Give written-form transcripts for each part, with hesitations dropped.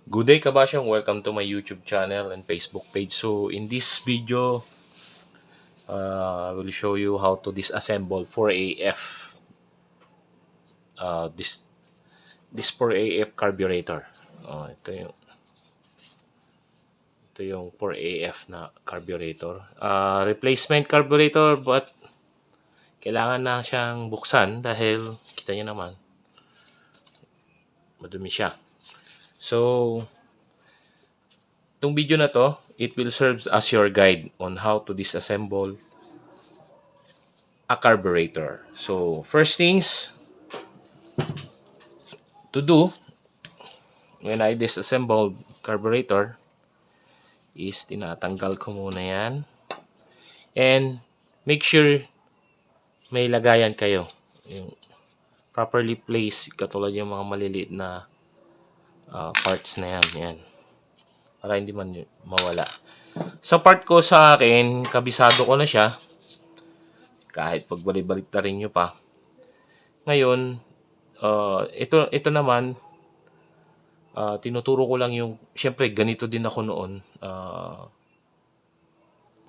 Good day kabasyang, welcome to my YouTube channel and Facebook page. So in this video, I will show you how to disassemble 4AF this 4AF carburetor. Ito yung 4AF na carburetor. Replacement carburetor, but kailangan na siyang buksan dahil kita nyo naman madumi siya. So itong video na to, it will serve as your guide on how to disassemble a carburetor. So first things to do when I disassemble carburetor is tinatanggal ko muna yan, and make sure may lagayan kayo, yung properly placed, katulad yung mga maliliit na parts na yan para hindi man mawala. Sa part ko, sa akin, kabisado ko na siya kahit pagbalik-balik na rin nyo pa. Ngayon, ito naman, tinuturo ko lang yung, syempre ganito din ako noon,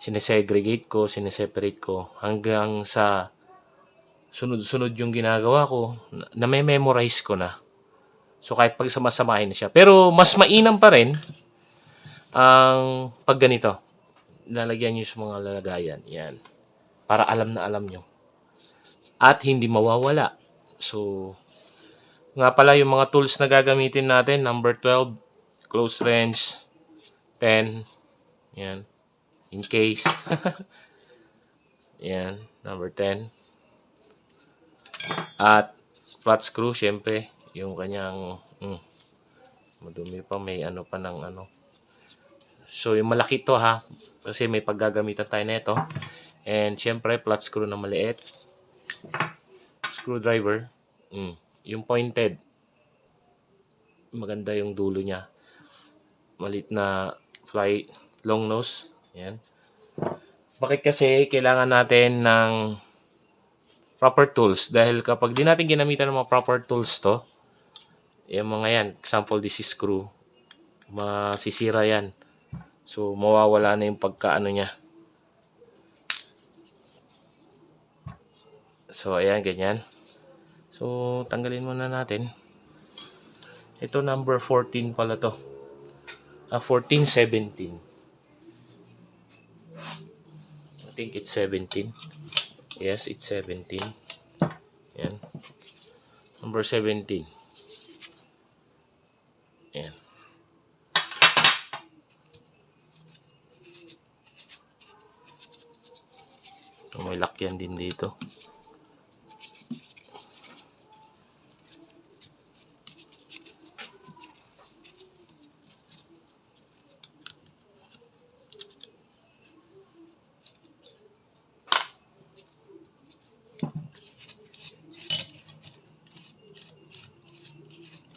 sinesegregate ko, sineseparate ko hanggang sa sunod-sunod yung ginagawa ko na may memorize ko na. So kahit pag samasamahin na siya, pero mas mainam pa rin ang pag ganito, lalagyan nyo sa mga lalagayan yan para alam na alam nyo at hindi mawawala. So nga pala, yung mga tools na gagamitin natin, number 12, close wrench, 10, yan, in case, yan, number 10, at flat screw, syempre, yung kanyang, madumi pa, may ano pa ng ano. So yung malaki to ha, kasi may paggagamitan tayo na ito, and syempre, flat screw na maliit, screwdriver, yung pointed, maganda yung dulo niya, maliit na fly long nose, yan. Bakit kasi kailangan natin ng proper tools? Dahil kapag di natin ginamitan ng mga proper tools to, yung mga yan, example, this is screw, masisira yan. So mawawala na yung pagkaano niya. So ayan, ganyan. So tanggalin muna natin. Ito number 14 pala to. 14, 17. I think it's 17. Yes, it's 17. Yan. Number 17. Yan. May lakyan din dito.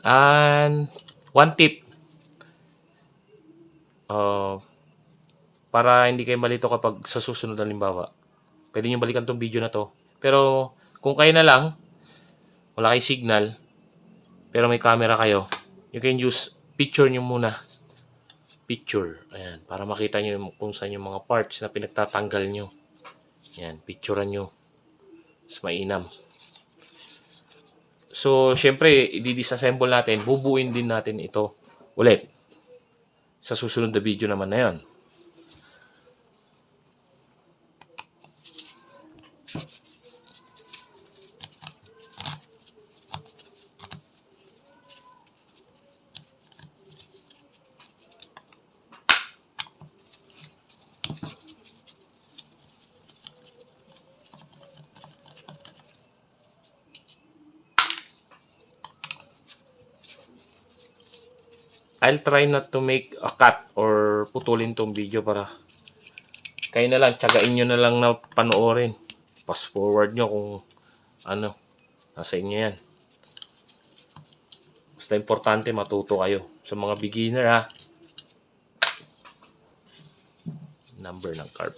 And one tip, para hindi kayo malito kapag sa susunod na limbawa, pwede nyo balikan tong video na to. Pero kung kayo na lang, wala kayo signal, pero may camera kayo, you can use picture nyo muna. Picture, ayan, para makita nyo kung saan yung mga parts na pinagtatanggal nyo. Ayan, picturean nyo. Mas mainam. So, syempre, i-disassemble natin, bubuin din natin ito ulit sa susunod na video naman na yon. I'll try not to make a cut or putulin tong video para kayo na lang, tsagain nyo na lang na panoorin. Fast forward nyo kung ano, nasa inyo yan. Basta importante matuto kayo. Sa mga beginner ha, number ng carb.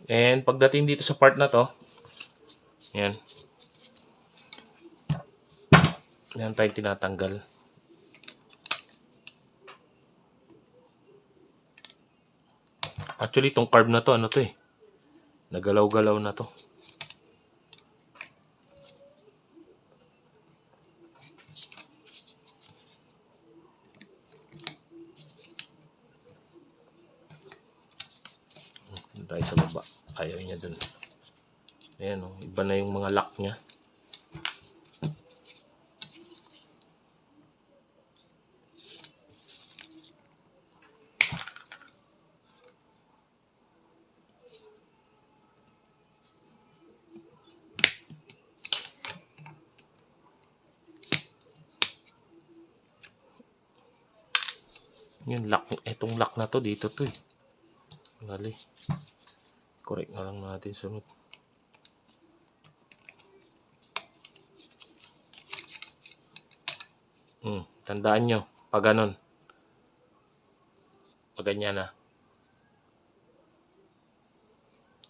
And pagdating dito sa part na to, yan. Yan tayo tinatanggal. Actually, itong carb na to, ano to eh. Nagalaw-galaw na to. Tayo sa baba. Ayaw niya dun. Ayan o, iba na yung mga lock niya. Yung lock, etong lock na to, dito to eh. Mali. Correct na lang natin sunod. Tandaan nyo, pag ganon, pag ganyan na,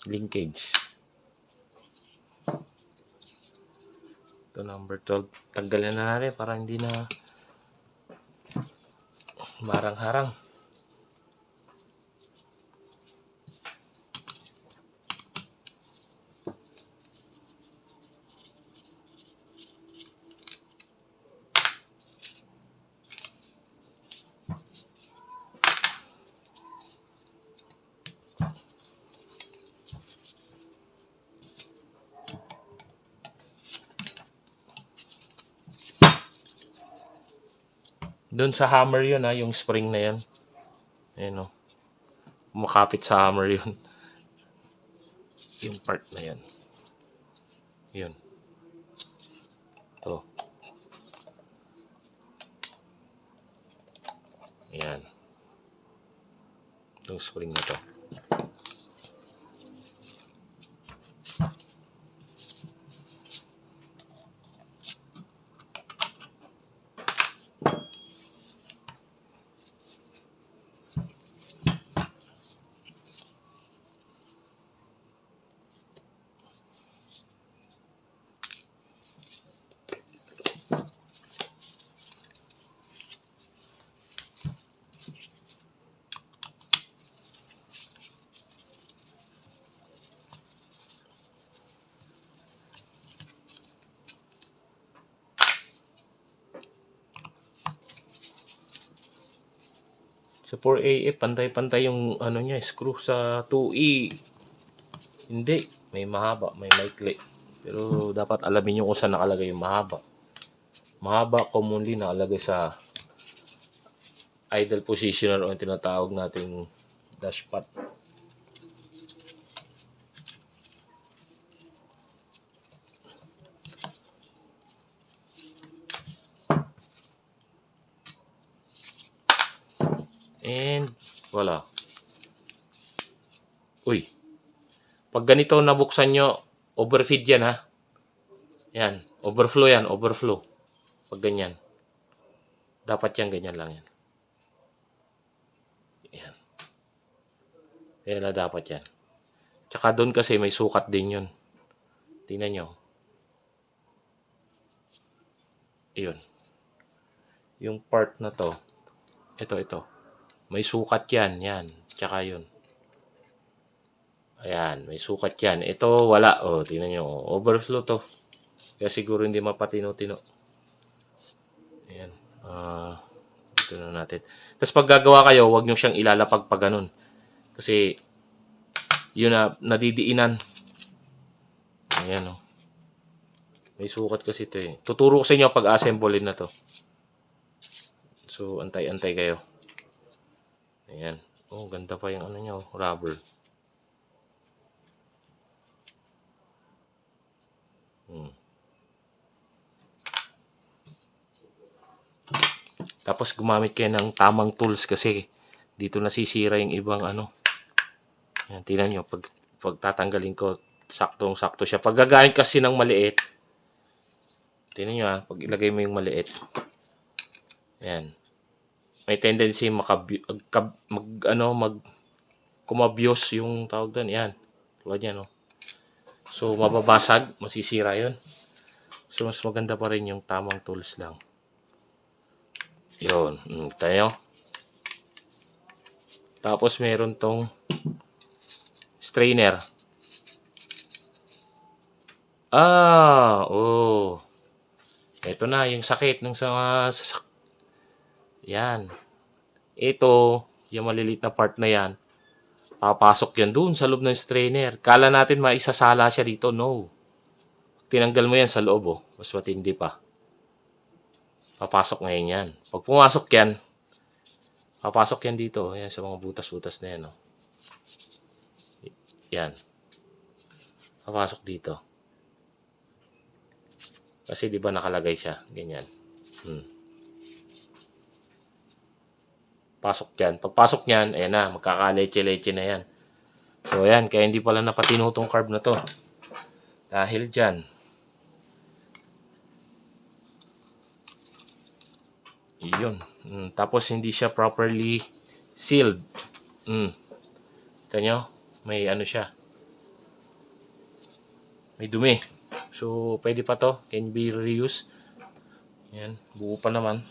linkage. Ito number 12. Tanggalin na natin para hindi na marang-harang. Doon sa hammer yun ha, yung spring na yan. Ayan o. Makapit sa hammer yun. Yung part na yan. Yun. Ito. Ayan. Yung spring na to. Sa 4AF, pantay-pantay yung ano niya, screw. Sa 2E, hindi. May mahaba, may maikli. Pero dapat alamin nyo kung saan nakalagay yung mahaba. Mahaba, commonly nakalagay sa idle positioner o yung tinatawag nating dashpot. And wala. Uy. Pag ganito nabuksan nyo, overfeed yan ha. Yan. Overflow yan. Overflow. Pag ganyan. Dapat yan. Ganyan lang yan. Yan. Kaya na dapat yan. Tsaka doon kasi may sukat din yun. Tingnan nyo. Iyon. Yung part na to. Ito. May sukat yan. Yan. Tsaka yun. Ayan. May sukat yan. Ito wala. O, tingnan nyo. Overflow to. Kaya siguro hindi mapatino-tino. Ayan. Ito na natin. Tapos pag gagawa kayo, huwag nyo siyang ilalapag pa ganun. Kasi, yun na, nadidiinan. Ayan o. May sukat kasi ito eh. Tuturo ko sa inyo pag assemblein na to. So, antay-antay kayo. Ayan. Oh, ganda pa yung ano nyo, rubber. Tapos gumamit kayo ng tamang tools kasi dito nasisira yung ibang ano. Ayan, tingnan nyo. Pag tatanggalin ko, saktong-sakto siya. Pag gagamit kasi ng maliit, tingnan nyo ha, pag ilagay mo yung maliit. Ayan. May tendency kumabyos yung tawag doon. Yan. Tulad yan, no? So, mababasag, masisira yun. So, mas maganda pa rin yung tamang tools lang. Yun. Tayo. Tapos, meron tong strainer. Oh. Ito na, yung sakit ng yan. Ito, yung maliliit na part na yan, papasok yan dun sa loob ng strainer. Kala natin maisasala siya dito. No. Tinanggal mo yan sa loob, oh. Mas matindi pa. Papasok ngayon yan. Pag pumasok yan, papasok yan dito. Yan, sa mga butas-butas na yan, oh. Yan. Papasok dito. Kasi di ba nakalagay siya. Ganyan. Pasok yan. Pagpasok yan, ayan na. Magkakaleche-leche na yan. So, ayan. Kaya hindi pala napatino tong carb na to. Dahil dyan. Yun. Tapos, hindi siya properly sealed. Ito nyo. May ano siya. May dumi. So, pwede pa to. Can be reused. Ayan. Buo pa naman.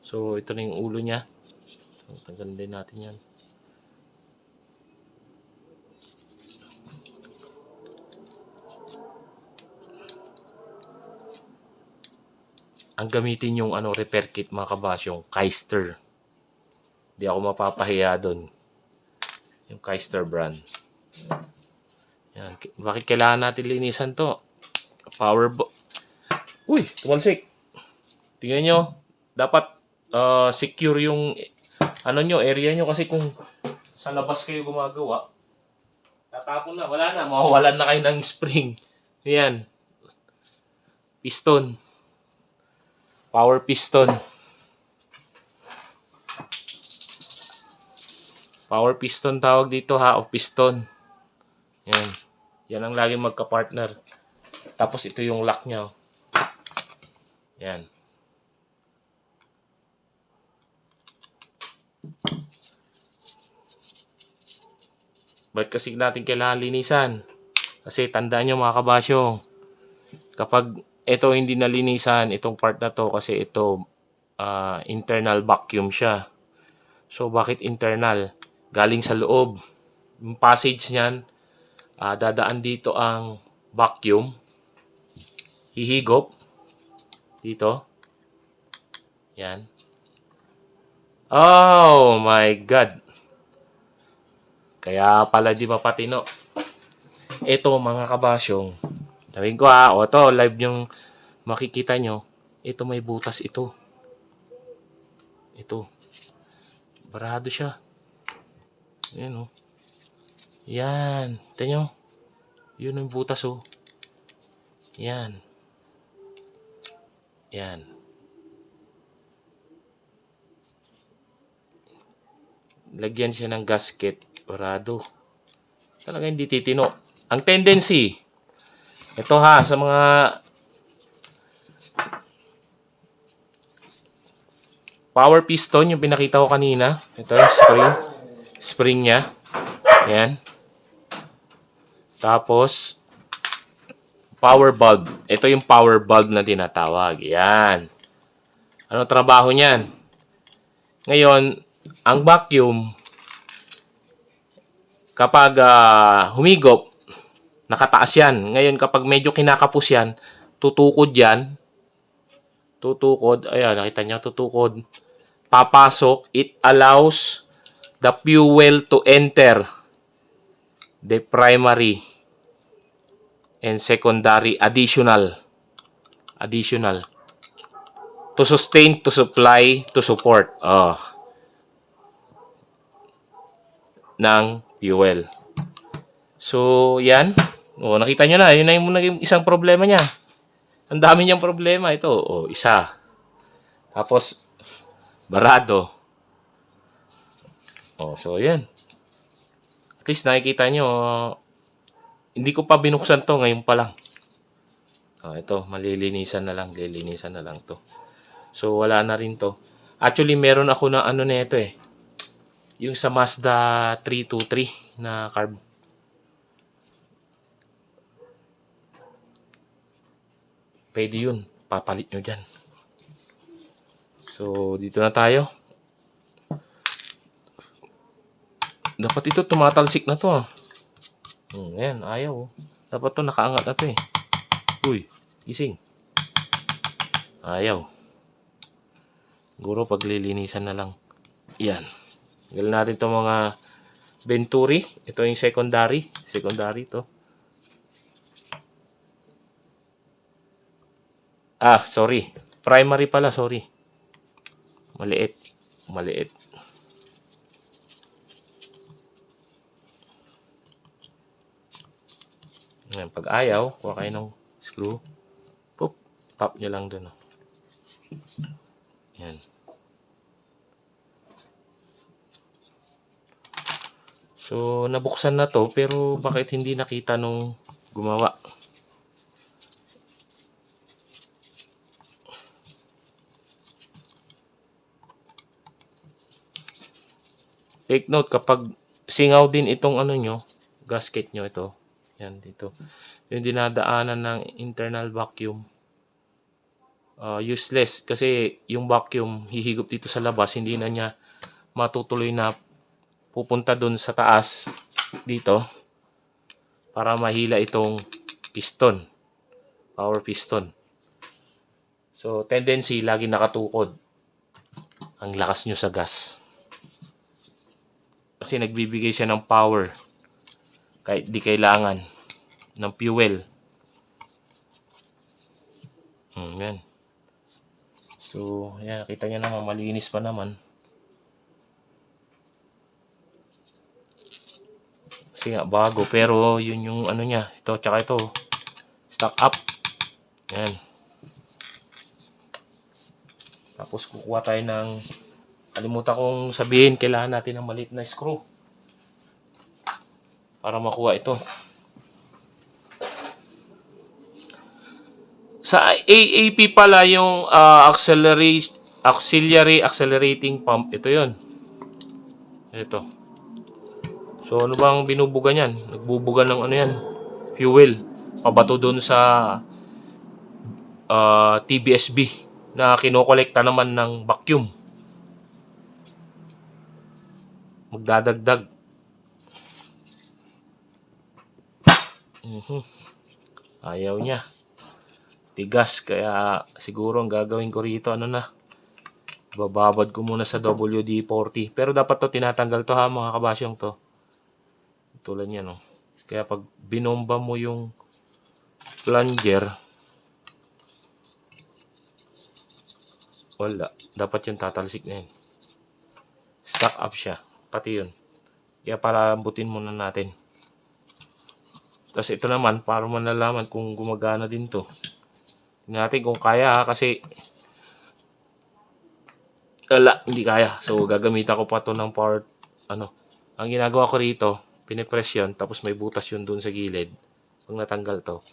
So, ito na yung ulo niya. So, tanggalin din natin yan. Ang gamitin yung repair kit mga kabasyong Keister. Hindi ako mapapahiya doon. Yung Keister brand. Yan. Bakit kailangan natin linisan to? Uy, tumalsik. Tingnan nyo. Dapat secure yung nyo, area nyo. Kasi kung sa labas kayo gumagawa, tatapon na. Wala na. Mawawalan na kayo ng spring. Yan. Piston. Power piston. Power piston tawag dito ha, o piston. Yan. Yan ang laging magka-partner. Tapos ito yung lock niya. Yan. Ba't kasi natin kailangan linisan? Kasi tandaan nyo mga kabasyo, kapag ito hindi nalinisan, itong part na to, kasi ito internal vacuum siya. So bakit internal? Galing sa loob. Yung passage niyan, dadaan dito ang vacuum. Hihigop. Dito. Yan. Oh my God. Kaya pala di mapatino. Ito mga kabasyong, sabihin ko o to, live yung makikita nyo. Ito may butas ito. Ito. Barado siya. Ayan o. Yan. Ito nyo. Yun yung butas o. Yan. Yan. Lagyan siya ng gasket. Barado. Talaga hindi titino. Ang tendency, ito ha, sa mga power piston, yung pinakita ko kanina. Ito yung spring niya. Yan. Tapos, power bulb. Ito yung power bulb na tinatawag. Yan. Ano trabaho niyan? Ngayon, ang vacuum, kapag humigop, nakataas yan. Ngayon, kapag medyo kinakapos yan, tutukod yan. Tutukod. Ayan, nakita niya, tutukod. Papasok. It allows the fuel to enter the primary and secondary additional to sustain, to supply, to support ng fuel. So, yan. Nakita nyo na. Yun na yung naging isang problema niya. Ang dami niyang problema. Ito, isa. Tapos, barado. So, yan. At least nakikita nyo, hindi ko pa binuksan to. Ngayon pa lang. Ito, malilinisan na lang. Lilinisan na lang to. So, wala na rin to. Actually, meron ako na nito yung sa Mazda 323 na carb. pwede yun. Papalit nyo dyan. So, dito na tayo. Dapat ito tumatalsik na to. Ayan, ayaw. Dapat to nakaangat na to eh. Uy, gising. Ayaw. Siguro paglilinisan na lang. Yan. Galing natin itong mga Venturi. Ito yung secondary. Secondary to. Sorry. Primary pala, sorry. Maliit. Maliit. Yan. Pag ayaw, kuha kayo ng screw. Pop. Pop nyo lang dun. Yan. So, nabuksan na to, pero bakit hindi nakita nung gumawa? Take note, kapag singaw din itong ano nyo, gasket nyo ito, yan dito, yung dinadaanan ng internal vacuum, useless, kasi yung vacuum hihigop dito sa labas, hindi na niya matutuloy na pupunta dun sa taas dito para mahila itong piston, power piston. So tendency lagi nakatukod ang lakas nyo sa gas kasi nagbibigay siya ng power kahit di kailangan ng fuel. Yan. So yan, nakita nyo naman, malinis pa naman. Kasi nga bago, pero yun yung ano niya, ito tsaka ito stock up. Yan. Tapos kukuha tayo ng, kalimutan kong sabihin, kailangan natin ng maliit na screw para makuha ito. Sa AAP pala yung auxiliary accelerating pump, ito yon. Ito. So ano bang binubuga niyan? Nagbubuga ng ano yan? Fuel. Pabato doon sa TBSB na kinokolekta naman ng vacuum. Magdadagdag. Ayaw niya. Tigas, kaya siguro ang gagawin ko rito, ano na, bababad ko muna sa WD-40. Pero dapat to tinatanggal to ha, mga kabasyong to. Tulad yan, no? Kaya pag binomba mo yung plunger, wala. Dapat yung tatalsik na yun. Stock up siya. Pati yun. Kaya palambutin muna natin. Tapos ito naman, para manalaman kung gumagana din to. Tingnan natin kung kaya ha, kasi wala, hindi kaya. So gagamitan ko pa to ng power, ano. Ang ginagawa ko rito, pinipress yun, tapos may butas yun dun sa gilid. Pag natanggal to,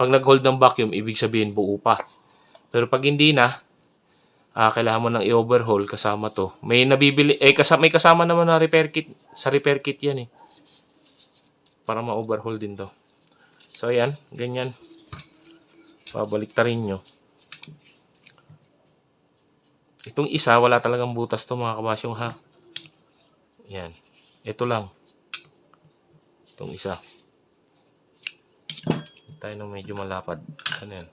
pag nag-hold ng vacuum, ibig sabihin buo pa. Pero pag hindi na, kailangan mo nang i-overhaul kasama to. May nabibili, may kasama naman na repair kit. Sa repair kit yan eh. Para ma-overhaul din to. So ayan, ganyan. Pabaliktarin nyo. Itong isa, wala talagang butas to mga kabasyong ha. Yan. Ito lang. Itong isa. Tayo nang medyo malapad. Ano yan?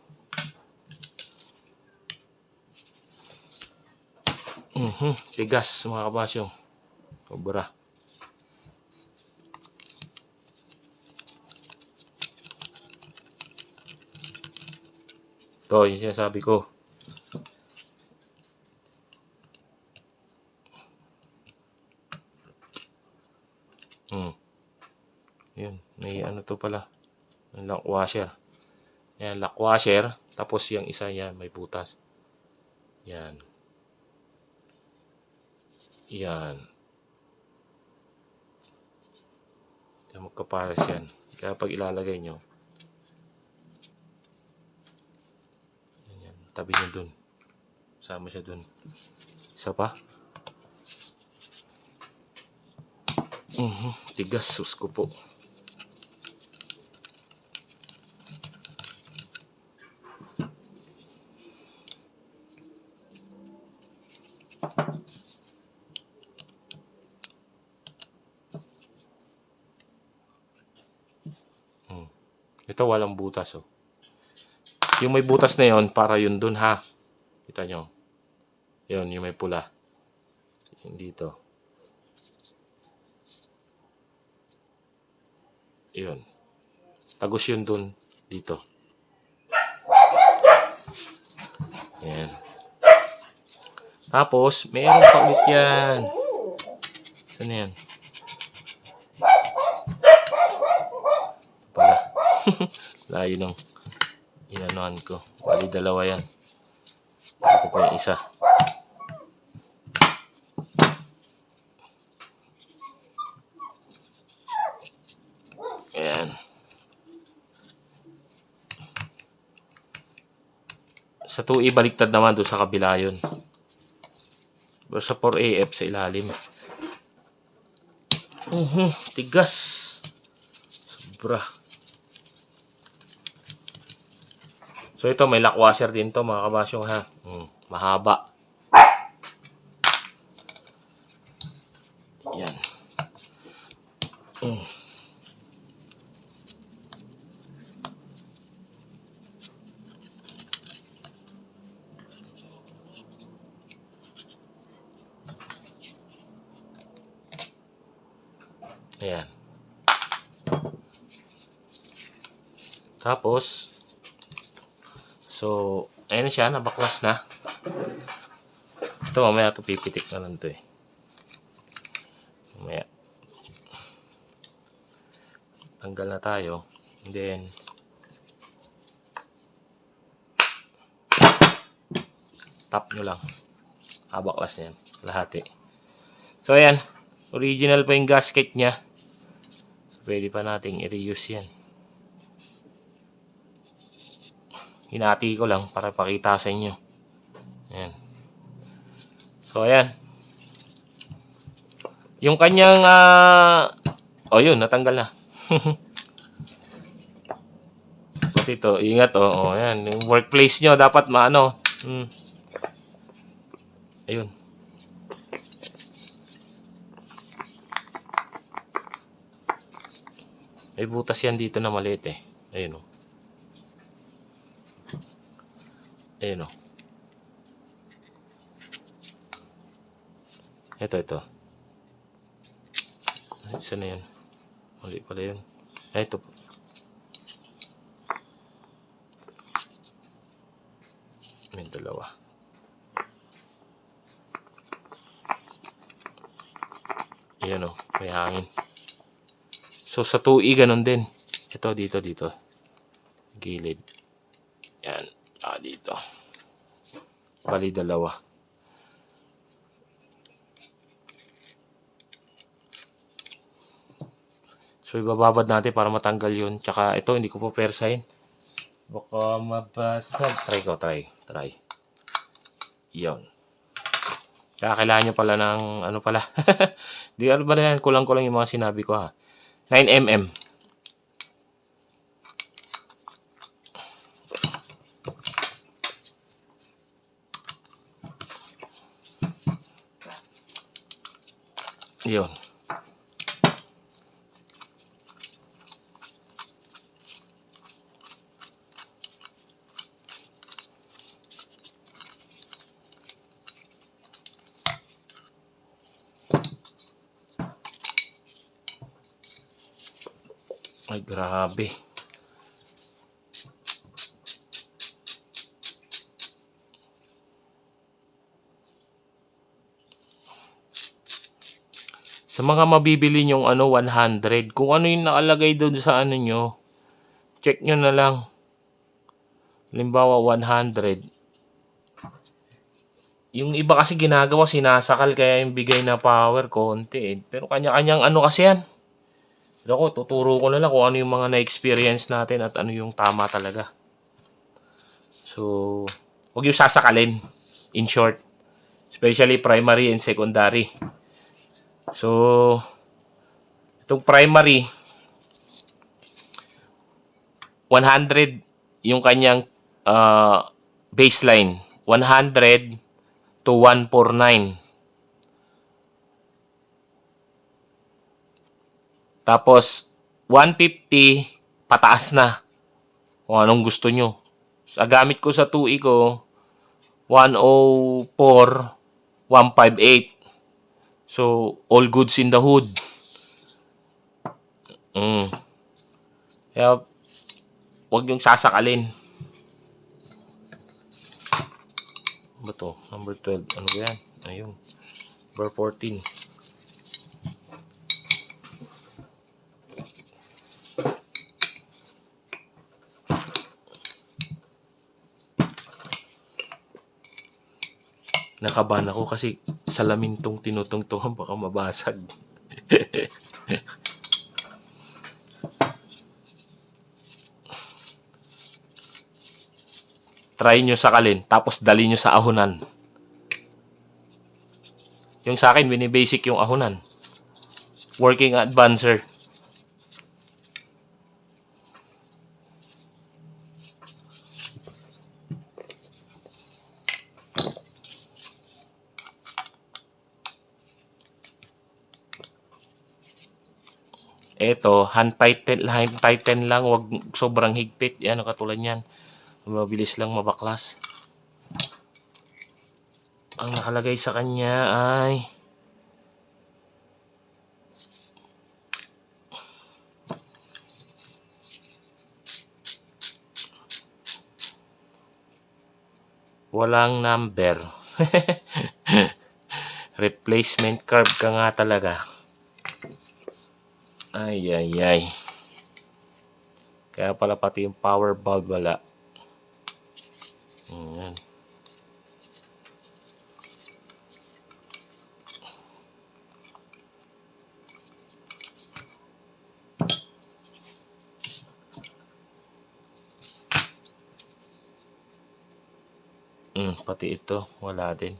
Tigas mga kabasyong. Sobra. Ito yung sinasabi ko. Yun, may ano to pala. Lock washer. Yan, lock washer. Tapos yung isa yan, may butas. Yan. Yan. Yan, magkapares yan. Kaya pag ilalagay nyo, yan, tabi nyo dun. Sama siya dun. Isa pa. Tigas, sus ko po. Ito walang butas, oh. Yung may butas na yon para yun dun, ha. Kita nyo. Yun, yung may pula. Yung dito. Yun. Tagos yun dun dito. Yan. Tapos, meron pa ulit yan. Saan yan? Pala. Layo nung inanuhan ko. Bali, dalawa yan. Ito pa yung isa. Ayan. Sa 2E, baliktad naman doon sa kabila yun. Pero sa 4AF sa ilalim. Tigas. Sobra. So ito, may lock washer din to mga kabasyong, ha. Mahaba. Yan. Ayan. Tapos, so, ayan na siya, nabaklas na. Ito, mamaya ito pipitik na lang ito, eh. Mamaya. Tanggal na tayo. And then, tap nyo lang. Baklas na yan. Lahati. So, ayan. Original pa yung gasket niya. So, pwede pa nating i-reuse yan. Hinati ko lang para pakita sa inyo. Ayan. So, ayan. Yung kanyang, yun, natanggal na. Pati ito, ingat, ayan. Yung workplace nyo, dapat maano. Ayun. May butas yan dito na maliit, eh. Ayun, oh. Ayun, oh. Ito. Saan na yan? Mali pala yun. Ito. May dalawa. Ayan, oh. May hangin. So, sa 2E, ganun din. Ito, dito. Gilid. Yan. Dito. Bali, dalawa. So, ibababad natin para matanggal yun. Tsaka, ito, hindi ko po persahin. Baka mabasag. Try. Yun. Kaya kailangan nyo pala ng, ano pala. Di, ano ba na yan? Kulang-kulang yung mga sinabi ko, ha. 9mm. Yun. Ay, grabe. Sa mga mabibili nyong 100, kung ano yung nakalagay doon sa nyo, check nyo na lang. Halimbawa, 100. Yung iba kasi ginagawa, sinasakal, kaya yung bigay na power, konti, eh. Pero kanya-kanyang kasi yan. Pero ako, tuturo ko na lang kung ano yung mga na-experience natin at ano yung tama talaga. So, huwag yung sasakalin. In short. Especially primary and secondary. So, itong primary, 100 yung kanyang baseline. 100 to 149. Tapos 150 pataas na kung anong gusto nyo. Sa gamit ko sa 2E ko 104 158. So all goods in the hood. Kaya huwag yung sasakalin. Ano ba to? Number 12. Ano ba yan? Ayun. Number 14. Nakabahan ako kasi salamin tong tinutungtungan, baka mabasag. Try nyo sakalin, tapos dali nyo sa ahunan. Yung sa akin, binibasic yung ahunan. Working advancer. Ito, hand tighten lang, wag sobrang higpit. Yan, katulad yan. Mabilis lang mabaklas. Ang nakalagay sa kanya ay walang number. Replacement carb ka nga talaga. Ay. Kaya pala pati yung power bulb wala. Ayan. Pati ito wala din.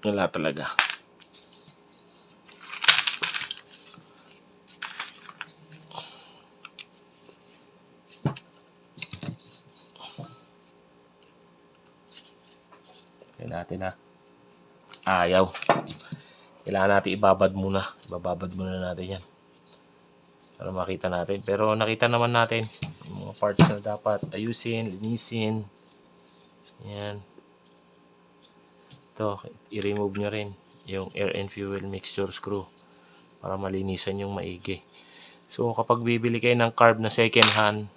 Wala talaga. Kaya natin na. Ayaw. Kailangan natin ibabad muna. Ibababad muna natin yan. Para makita natin. Pero nakita naman natin yung mga parts na dapat ayusin, linisin. Yan. Ito, i-remove nyo rin yung air and fuel mixture screw para malinisan yung maigi. So kapag bibili kayo ng carb na second hand,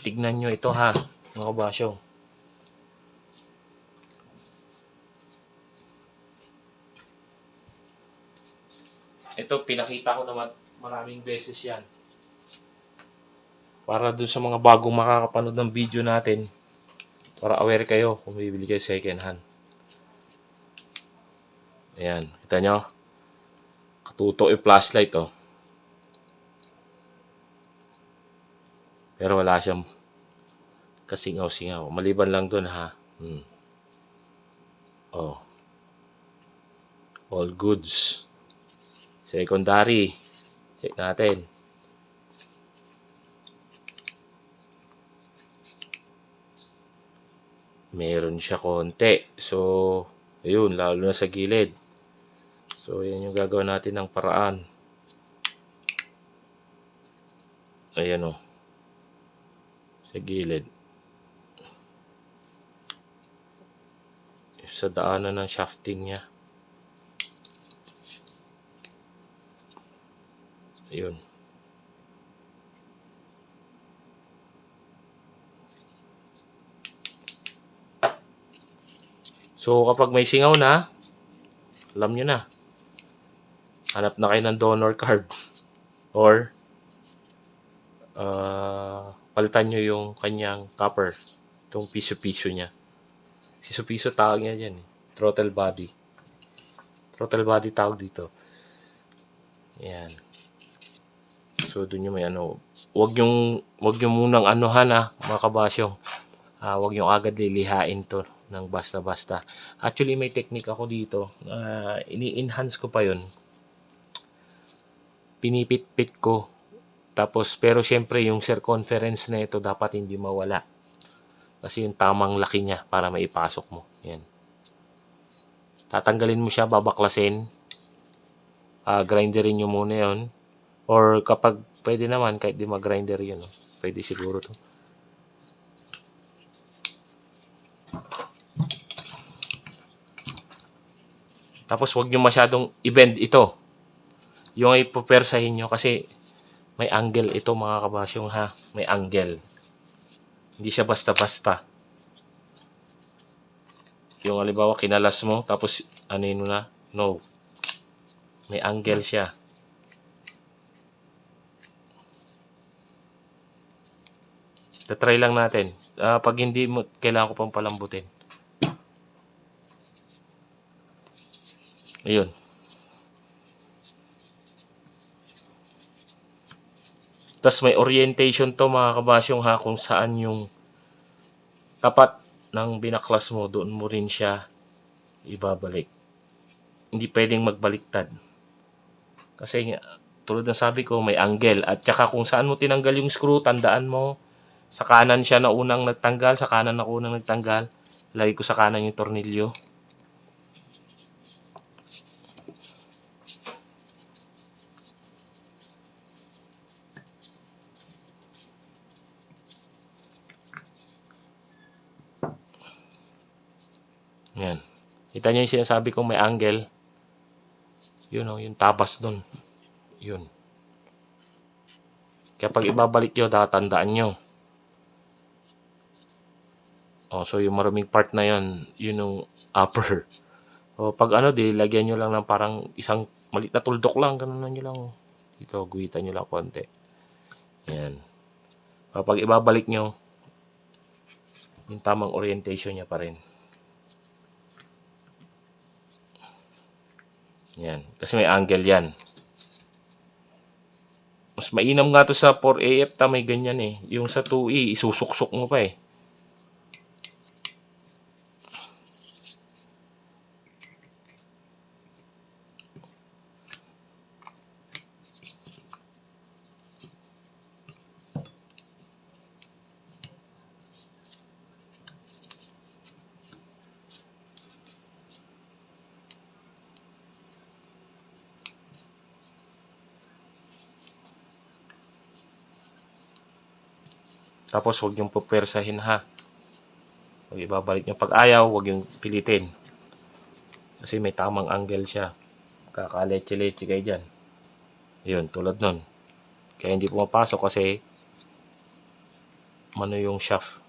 tignan nyo ito ha, mga kabasyo. Ito pinakita ko naman maraming beses yan. Para dun sa mga bagong makakapanood ng video natin, para aware kayo kung bibili kayo second hand. Ayan, kita nyo? Katutok yung flashlight oh. Pero wala siyang kasingaw-singaw. Maliban lang dun ha. Oh. All goods. Secondary. Check natin. Meron siya konti. So, ayun, lalo na sa gilid. So, yan yung gagawin natin ng paraan. Ayan o. Sa gilid. Sa daanan ng shafting niya. Ayun. So, kapag may singaw na, alam nyo na. Hanap na kayo ng donor card. Or, palitan nyo yung kanyang copper. Itong piso-piso niya. Piso-piso tawag niya dyan. Throttle body. Throttle body tawag dito. Ayan. So, dun yung may ano. Huwag yung munang anuhan mga kabasyong. Huwag yung agad lilihain to ng basta-basta. Actually, may technique ako dito. Ini-enhance ko pa yun. Pinipit-pit ko Tapos, pero syempre, yung circumference na ito dapat hindi mawala. Kasi yung tamang laki niya para maipasok mo. Yan. Tatanggalin mo siya, babaklasin. Grinderin nyo muna yon. Or kapag pwede naman, kahit di mag-grinder yun. Pwede siguro to. Tapos, huwag nyo masyadong i-bend ito. Yung ay pupersahin nyo kasi may angle ito mga kabasyong ha. May angle. Hindi siya basta-basta. Yung halimbawa kinalas mo tapos ano yun na? No. May angle siya. Tatry lang natin. Pag hindi mo, kailangan ko pang palambutin. Ayun. Tapos may orientation to mga kabasyong ha kung saan yung tapat ng binaklas mo, doon mo rin siya ibabalik. Hindi pwedeng magbaliktad. Kasi tulad ng sabi ko, may angle. At saka kung saan mo tinanggal yung screw, tandaan mo, sa kanan siya na unang nagtanggal, sa kanan na unang nagtanggal. Lagay ko sa kanan yung tornilyo. Yan. Kita nyo yung sinasabi kong may angle. Yun yung tabas dun. Yun. Kaya pag ibabalik nyo, tatandaan nyo. So yung maraming part na yun, yun yung upper. Pag di lagyan nyo lang ng parang isang maliit na tuldok lang, ganun nyo lang. Dito, guhitan nyo lang konti. Yan. Pag ibabalik nyo, yung tamang orientation niya pa rin. Yan. Kasi may angle yan. Mas mainam nga to sa 4AF may ganyan eh. Yung sa 2E, isusuksok mo pa eh. Tapos huwag yung pupersahin ha. Pag ibabalik nyo, pag ayaw, huwag yung pilitin. Kasi may tamang angle siya. Kakaleche-leche kayo dyan. Yun, tulad nun. Kaya hindi pumapasok kasi mano yung shaft.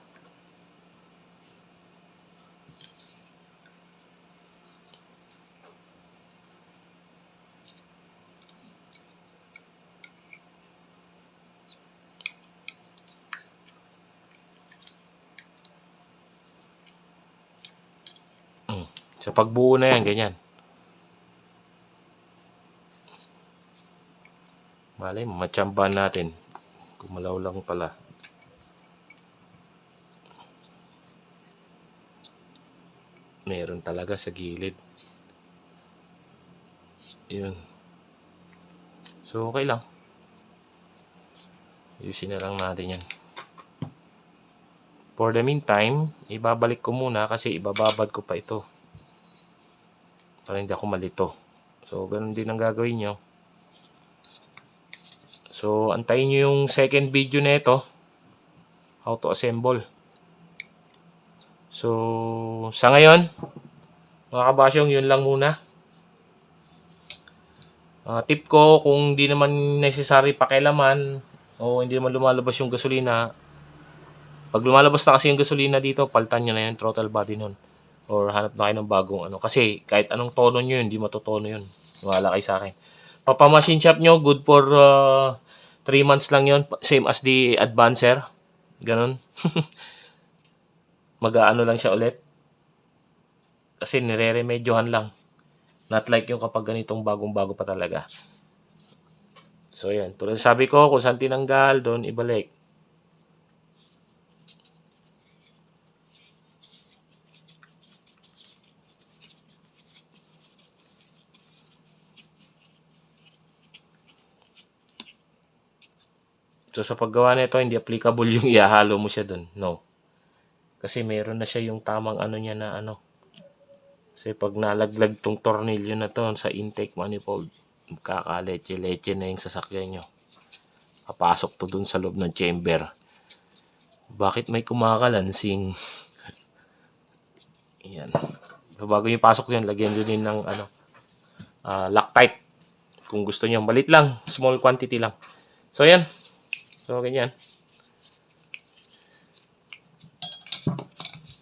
Sa pagbuo na yan, ganyan. Malay mo, matsambahan natin. Kumalaw lang pala. Meron talaga sa gilid. Yun. So, okay lang. Ayusin na lang natin yan. For the meantime, ibabalik ko muna kasi ibababad ko pa ito. Para hindi ako malito. So, ganun din ang gagawin nyo. So, antayin nyo yung second video na ito. How to assemble. So, sa ngayon, mga kabasyong, yun lang muna. Tip ko, kung di naman necessary pakialaman o hindi naman lumalabas yung gasolina, pag lumalabas na kasi yung gasolina dito, palitan nyo na yung throttle body nun. Or hanap na kayo ng bagong Kasi kahit anong tono nyo yun, hindi matotono yun. Wala kayo sa akin. Papa-machine shop nyo, good for 3 months lang yun. Same as the Advancer. Ganun. Mag-aano lang siya ulit. Kasi nire-remedyohan lang. Not like yung kapag ganitong bagong-bago pa talaga. So yan. Tulad sabi ko, kung saan tinanggal, doon ibalik. So sa paggawa nito, hindi applicable yung ihahalo mo siya dun. No. Kasi meron na siya yung tamang ano niya na ano. Kasi pag nalaglag tong tornilyo na to sa intake manifold, kakaleche-leche na yung sasakyan nyo. Papasok to dun sa loob ng chamber. Bakit may kumakalansing? Yan. So, bago nyo pasok yun, lagyan nyo din ng ano, Loctite. Kung gusto nyo, balit lang. Small quantity lang. So, yan. So, ganyan.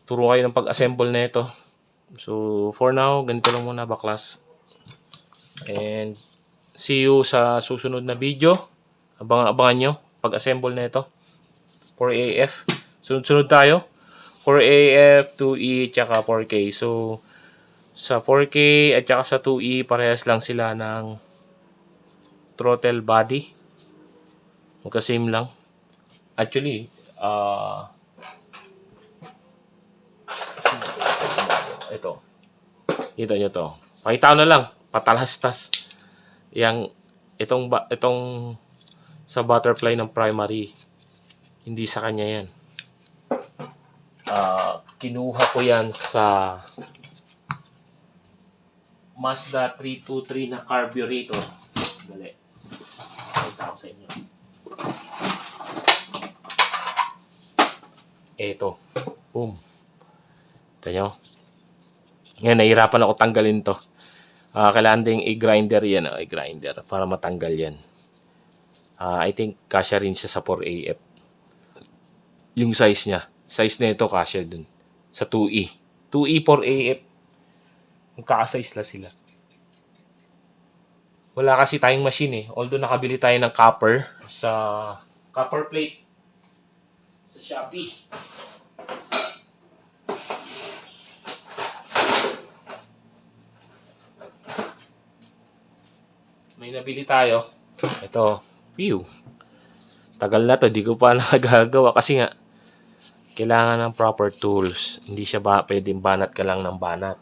Turo kayo ng pag-assemble na ito. So, for now, ganito lang muna baklas. And, see you sa susunod na video. Abangan nyo pag-assemble na ito. 4AF. Sunod-sunod tayo. 4AF, 2E, tsaka 4K. So, sa 4K at tsaka sa 2E, parehas lang sila ng throttle body. Magka-same lang. Actually, ito. Kita nyo to. Pakita na lang. Patalastas. Itong sa butterfly ng primary. Hindi sa kanya yan. Kinuha ko yan sa Mazda 323 na carburetor. Dali. Pakita ko sa inyo. Ito. Boom. Ito nyo. Ngayon, nahihirapan ako tanggalin to. Kailangan ding i-grinder yan. I-grinder para matanggal yan. I think kasya rin siya sa 4AF. Yung size niya. Size na ito kasya dun. Sa 2E. 2E 4AF. Magkakasize la sila. Wala kasi tayong machine eh. Although nakabili tayo ng copper sa copper plate sa Shopee. May nabili tayo. Ito. Phew. Tagal na to. Di ko pa nagagawa kasi nga kailangan ng proper tools. Hindi siya pwedeng banat ka lang ng banat.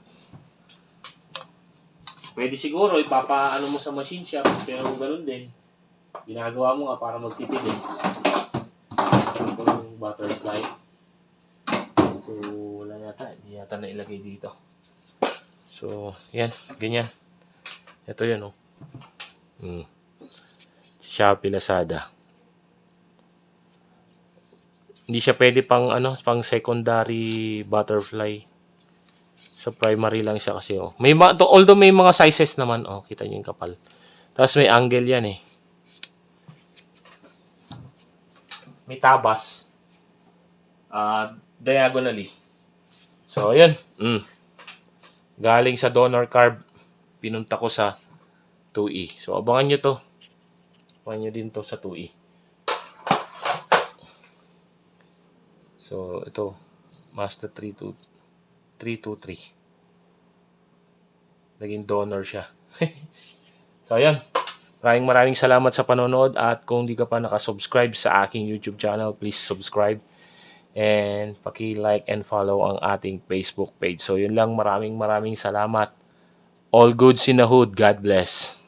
Pwede siguro ipapaano mo sa machine shop pero ganoon din. Ginagawa mo nga para magtipid eh. Itong butterfly. So wala yata. Hindi yata na ilagay dito. So yan. Ganyan. Ito yun oh. Shopee, Lazada. Hindi siya pwede pang pang secondary butterfly. So primary lang siya kasi oh. Although may mga sizes naman oh, kita niyo yung kapal. Tapos may angle yan eh. May tabas. Diagonally. So ayun. Galing sa donor carb, pinunta ko sa 2E. So abangan nyo to. Abangan nyo din to sa 2E. So ito, Mazda 323. Naging donor siya. So ayan. Maraming salamat sa panonood at kung di ka pa nakasubscribe sa aking YouTube channel, please subscribe and paki-like and follow ang ating Facebook page. So yun lang, maraming salamat. All goods in the hood. God bless.